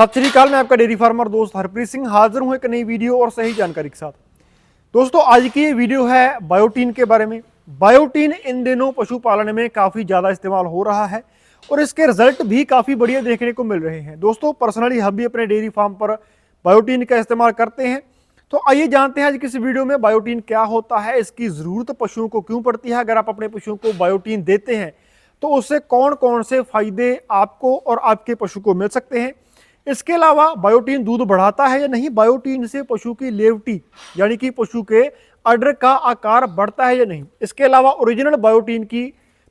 सत श्री अकाल। मैं आपका डेयरी फार्मर दोस्त हरप्रीत सिंह हाजिर हूं एक नई वीडियो और सही जानकारी के साथ। दोस्तों आज की ये वीडियो है बायोटीन के बारे में। बायोटीन इन दिनों पशुपालन में काफ़ी ज़्यादा इस्तेमाल हो रहा है और इसके रिजल्ट भी काफ़ी बढ़िया देखने को मिल रहे हैं। दोस्तों पर्सनली हम भी अपने डेयरी फार्म पर बायोटीन का इस्तेमाल करते हैं। तो आइए जानते हैं आज की इस वीडियो में बायोटीन क्या होता है, इसकी ज़रूरत पशुओं को क्यों पड़ती है, अगर आप अपने पशुओं को बायोटीन देते हैं तो उससे कौन कौन से फायदे आपको और आपके पशु को मिल सकते हैं। इसके अलावा बायोटीन दूध बढ़ाता है या नहीं, बायोटीन से पशु की लेवटी यानी कि पशु के अडर का आकार बढ़ता है या नहीं, इसके अलावा ओरिजिनल बायोटीन की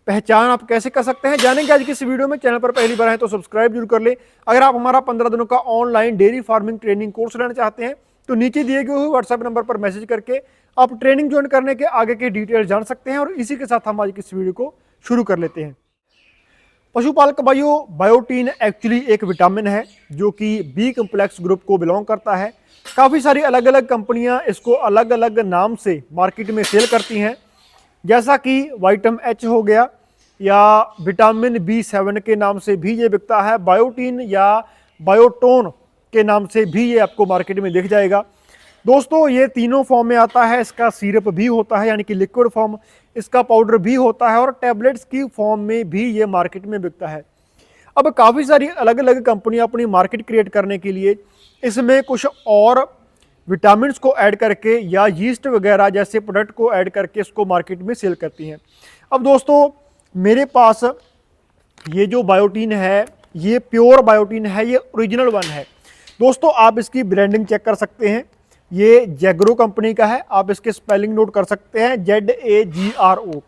पहचान आप कैसे कर सकते हैं, जानेंगे आज की इस वीडियो में। चैनल पर पहली बार है तो सब्सक्राइब जरूर कर ले। अगर आप हमारा 15 दिनों का online dairy farming training course लेना चाहते हैं तो नीचे दिए गए हुए व्हाट्सएप नंबर पर मैसेज करके आप ट्रेनिंग ज्वाइन करने के आगे के डिटेल जान सकते हैं। और इसी के साथ हम आज की इस वीडियो को शुरू कर लेते हैं। पशुपालक भाइयों, बायोटीन एक्चुअली एक विटामिन है जो कि बी कम्प्लेक्स ग्रुप को बिलोंग करता है। काफ़ी सारी अलग अलग कंपनियां इसको अलग अलग नाम से मार्केट में सेल करती हैं, जैसा कि वाइटम एच हो गया या विटामिन B7 के नाम से भी ये बिकता है, बायोटीन या बायोटोन के नाम से भी ये आपको मार्केट में दिख जाएगा। दोस्तों ये तीनों फॉर्म में आता है, इसका सिरप भी होता है यानी कि लिक्विड फॉर्म, इसका पाउडर भी होता है और टैबलेट्स की फॉर्म में भी ये मार्केट में बिकता है। अब काफ़ी सारी अलग अलग कंपनियां अपनी मार्केट क्रिएट करने के लिए इसमें कुछ और विटामिन्स को ऐड करके या यीस्ट वगैरह जैसे प्रोडक्ट को ऐड करके इसको मार्केट में सेल करती हैं। अब दोस्तों मेरे पास ये जो बायोटीन है ये प्योर बायोटीन है, ये ओरिजिनल वन है। दोस्तों आप इसकी ब्रांडिंग चेक कर सकते हैं, ये जैग्रो कंपनी का है। आप इसके स्पेलिंग नोट कर सकते हैं ZAGRO।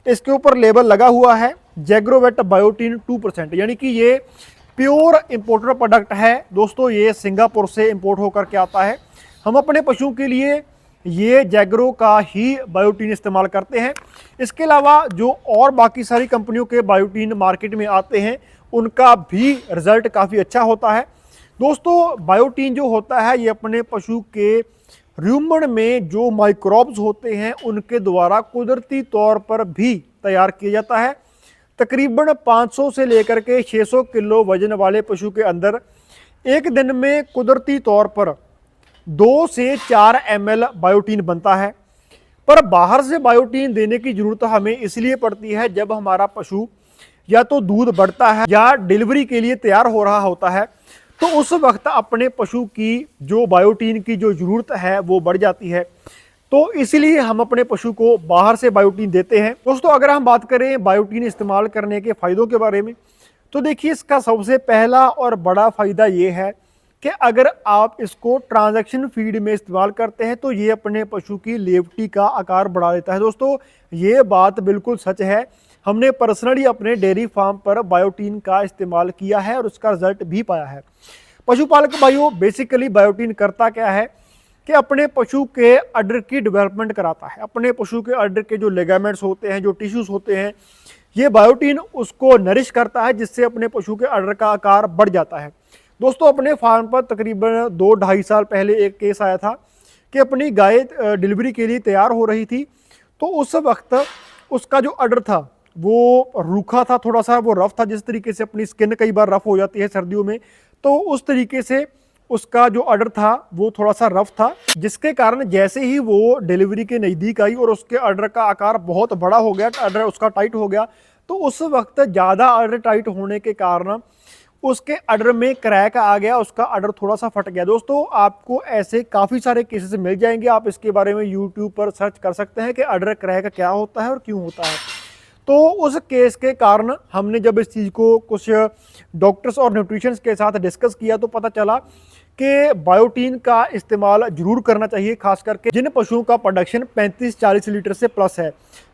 इसके ऊपर लेबल लगा हुआ है जैग्रोवेट बायोटीन 2%, यानी कि ये प्योर इंपोर्टेड प्रोडक्ट है। दोस्तों ये सिंगापुर से इंपोर्ट होकर के आता है। हम अपने पशुओं के लिए ये जैग्रो का ही बायोटीन इस्तेमाल करते हैं। इसके अलावा जो और बाकी सारी कंपनियों के बायोटीन मार्केट में आते हैं उनका भी रिजल्ट काफ़ी अच्छा होता है। दोस्तों बायोटीन जो होता है ये अपने पशु के र्यूमन में जो माइक्रोब्स होते हैं उनके द्वारा कुदरती तौर पर भी तैयार किया जाता है। तकरीबन 500 से लेकर के 600 किलो वजन वाले पशु के अंदर एक दिन में कुदरती तौर पर 2 से 4 ml बायोटीन बनता है। पर बाहर से बायोटीन देने की जरूरत हमें इसलिए पड़ती है जब हमारा पशु या तो दूध बढ़ता है या डिलीवरी के लिए तैयार हो रहा होता है, तो उस वक्त अपने पशु की जो बायोटीन की जो ज़रूरत है वो बढ़ जाती है। तो इसलिए हम अपने पशु को बाहर से बायोटीन देते हैं। दोस्तों अगर हम बात करें बायोटीन इस्तेमाल करने के फ़ायदों के बारे में तो देखिए इसका सबसे पहला और बड़ा फ़ायदा ये है कि अगर आप इसको ट्रांजैक्शन फीड में इस्तेमाल करते हैं तो ये अपने पशु की लेवटी का आकार बढ़ा देता है। दोस्तों ये बात बिल्कुल सच है, हमने पर्सनली अपने डेयरी फार्म पर बायोटीन का इस्तेमाल किया है और उसका रिजल्ट भी पाया है। पशुपालक भाइयों बेसिकली बायोटीन करता क्या है कि अपने पशु के अडर की डेवलपमेंट कराता है। अपने पशु के अडर के जो लिगामेंट्स होते हैं, जो टिश्यूज होते हैं, ये बायोटीन उसको नरिश करता है जिससे अपने पशु के अडर का आकार बढ़ जाता है। दोस्तों अपने फार्म पर तकरीबन 2-2.5 साल पहले एक केस आया था कि अपनी गाय डिलीवरी के लिए तैयार हो रही थी, तो उस वक्त उसका जो अडर था वो रूखा था, थोड़ा सा वो रफ था। जिस तरीके से अपनी स्किन कई बार रफ हो जाती है सर्दियों में, तो उस तरीके से उसका जो अडर था वो थोड़ा सा रफ था, जिसके कारण जैसे ही वो डिलीवरी के नज़दीक आई और उसके अडर का आकार बहुत बड़ा हो गया, अडर उसका टाइट हो गया, तो उस वक्त ज़्यादा अडर टाइट होने के कारण उसके अडर में क्रैक आ गया, उसका अडर थोड़ा सा फट गया। दोस्तों आपको ऐसे काफ़ी सारे केसेस मिल जाएंगे, आप इसके बारे में यूट्यूब पर सर्च कर सकते हैं कि अडर क्रैक क्या होता है और क्यों होता है। तो उस केस के कारण हमने जब इस चीज़ को कुछ डॉक्टर्स और न्यूट्रिशंस के साथ डिस्कस किया तो पता चला कि बायोटीन का इस्तेमाल जरूर करना चाहिए, खास करके जिन पशुओं का प्रोडक्शन 35-40 लीटर से प्लस है।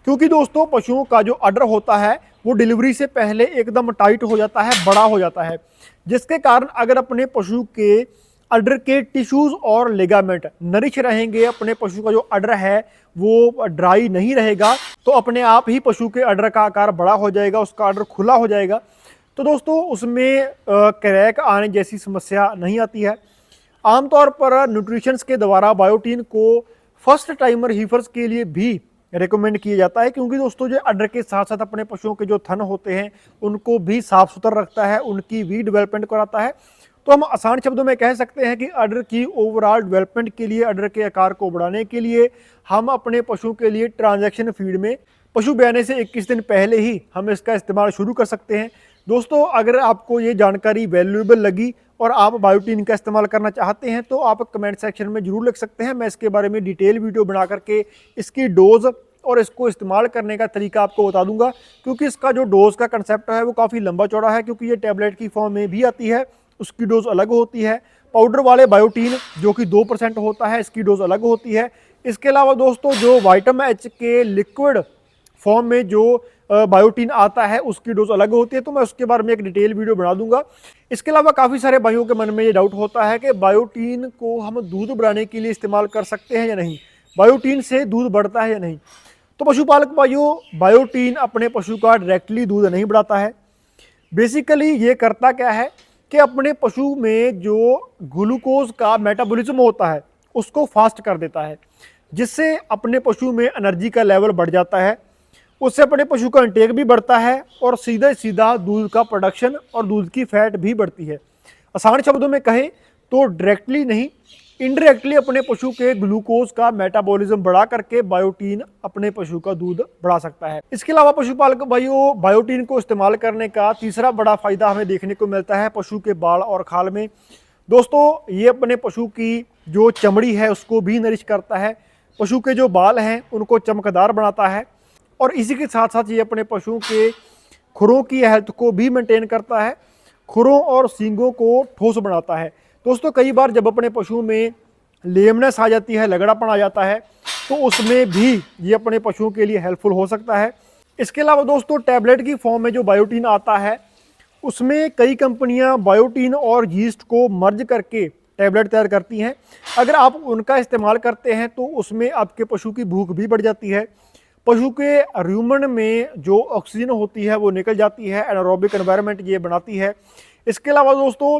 क्योंकि दोस्तों पशुओं का जो अडर होता है वो डिलीवरी से पहले एकदम टाइट हो जाता है, बड़ा हो जाता है, जिसके कारण अगर अपने पशु के अडर के टिश्यूज और लिगामेंट नरिश रहेंगे, अपने पशु का जो अडर है वो ड्राई नहीं रहेगा, तो अपने आप ही पशु के अडर का आकार बड़ा हो जाएगा, उसका अडर खुला हो जाएगा। तो दोस्तों उसमें क्रैक आने जैसी समस्या नहीं आती है। आमतौर पर न्यूट्रिशंस के द्वारा बायोटीन को फर्स्ट टाइमर हीफर्स के लिए भी रिकमेंड किया जाता है, क्योंकि दोस्तों जो अडर के साथ साथ अपने पशुओं के जो थन होते हैं उनको भी साफ सुथरा रखता है, उनकी भी डेवलपमेंट कराता है। तो हम आसान शब्दों में कह सकते हैं कि अडर की ओवरऑल डेवलपमेंट के लिए, अडर के आकार को बढ़ाने के लिए हम अपने पशु के लिए ट्रांजैक्शन फीड में पशु ब्याने से 21 दिन पहले ही हम इसका इस्तेमाल शुरू कर सकते हैं। दोस्तों, अगर आपको ये जानकारी वैल्यूएबल लगी और आप बायोटीन का इस्तेमाल करना चाहते हैं तो आप कमेंट सेक्शन में जरूर लिख सकते हैं। मैं इसके बारे में डिटेल वीडियो बना करके इसकी डोज और इसको इस्तेमाल करने का तरीका आपको बता दूंगा, क्योंकि इसका जो डोज का कंसेप्ट है वो काफ़ी लंबा चौड़ा है, क्योंकि ये टैबलेट की फॉर्म में भी आती है, उसकी डोज अलग होती है। पाउडर वाले बायोटीन जो कि 2% होता है, इसकी डोज अलग होती है। इसके अलावा दोस्तों, जो विटामिन एच के लिक्विड फॉर्म में जो बायोटीन आता है उसकी डोज अलग होती है, तो मैं उसके बारे में एक डिटेल वीडियो बना दूंगा। इसके अलावा काफ़ी सारे भाइयों के मन में ये डाउट होता है कि बायोटीन को हम दूध बढ़ाने के लिए इस्तेमाल कर सकते हैं या नहीं, बायोटीन से दूध बढ़ता है या नहीं। तो पशुपालक भाइयों, बायोटीन अपने पशु का डायरेक्टली दूध नहीं बढ़ाता है। बेसिकली ये करता क्या है कि अपने पशु में जो ग्लूकोज का मेटाबॉलिज्म होता है उसको फास्ट कर देता है, जिससे अपने पशु में एनर्जी का लेवल बढ़ जाता है। उससे अपने पशु का इंटेक भी बढ़ता है और सीधा सीधा दूध का प्रोडक्शन और दूध की फैट भी बढ़ती है। आसान शब्दों में कहें तो डायरेक्टली नहीं, इनडायरेक्टली अपने पशु के ग्लूकोज का मेटाबॉलिज्म बढ़ा करके बायोटीन अपने पशु का दूध बढ़ा सकता है। इसके अलावा पशुपालक भाइयों, बायोटीन को इस्तेमाल करने का तीसरा बड़ा फायदा हमें देखने को मिलता है पशु के बाल और खाल में। दोस्तों, ये अपने पशु की जो चमड़ी है उसको भी नरिश करता है, पशु के जो बाल हैं उनको चमकदार बनाता है, और इसी के साथ साथ ये अपने पशु के खुरों की हेल्थ को भी मेंटेन करता है, खुरों और सींगों को ठोस बनाता है। दोस्तों, कई बार जब अपने पशु में लेमनेस आ जाती है, लगड़ापन आ जाता है, तो उसमें भी ये अपने पशुओं के लिए हेल्पफुल हो सकता है। इसके अलावा दोस्तों, टैबलेट की फॉर्म में जो बायोटीन आता है उसमें कई कंपनियां बायोटीन और यीस्ट को मर्ज करके टैबलेट तैयार करती हैं। अगर आप उनका इस्तेमाल करते हैं तो उसमें आपके पशु की भूख भी बढ़ जाती है, पशु के रूमन में जो ऑक्सीजन होती है वो निकल जाती है, एनारोबिक एनवायरनमेंट ये बनाती है। इसके अलावा दोस्तों,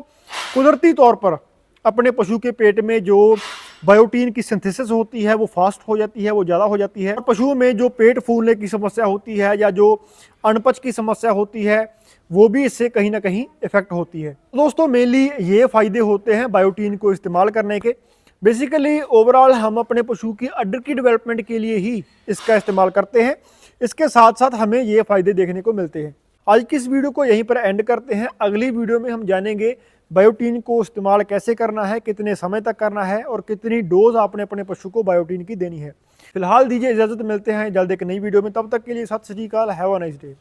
कुदरती तौर पर अपने पशु के पेट में जो बायोटीन की सिंथेसिस होती है वो फास्ट हो जाती है, वो ज़्यादा हो जाती है। पशुओं में जो पेट फूलने की समस्या होती है या जो अनपच की समस्या होती है वो भी इससे कहीं ना कहीं इफेक्ट होती है। दोस्तों, मेनली ये फायदे होते हैं बायोटीन को इस्तेमाल करने के। बेसिकली ओवरऑल हम अपने पशु की अडर की डेवलपमेंट के लिए ही इसका इस्तेमाल करते हैं। इसके साथ साथ हमें ये फायदे देखने को मिलते हैं। आज की इस वीडियो को यहीं पर एंड करते हैं। अगली वीडियो में हम जानेंगे बायोटीन को इस्तेमाल कैसे करना है, कितने समय तक करना है और कितनी डोज आपने अपने पशु को बायोटीन की देनी है। फिलहाल दीजिए इजाजत, मिलते हैं जल्द एक नई वीडियो में। तब तक के लिए सत श्री अकाल, हैव अ नाइस डे।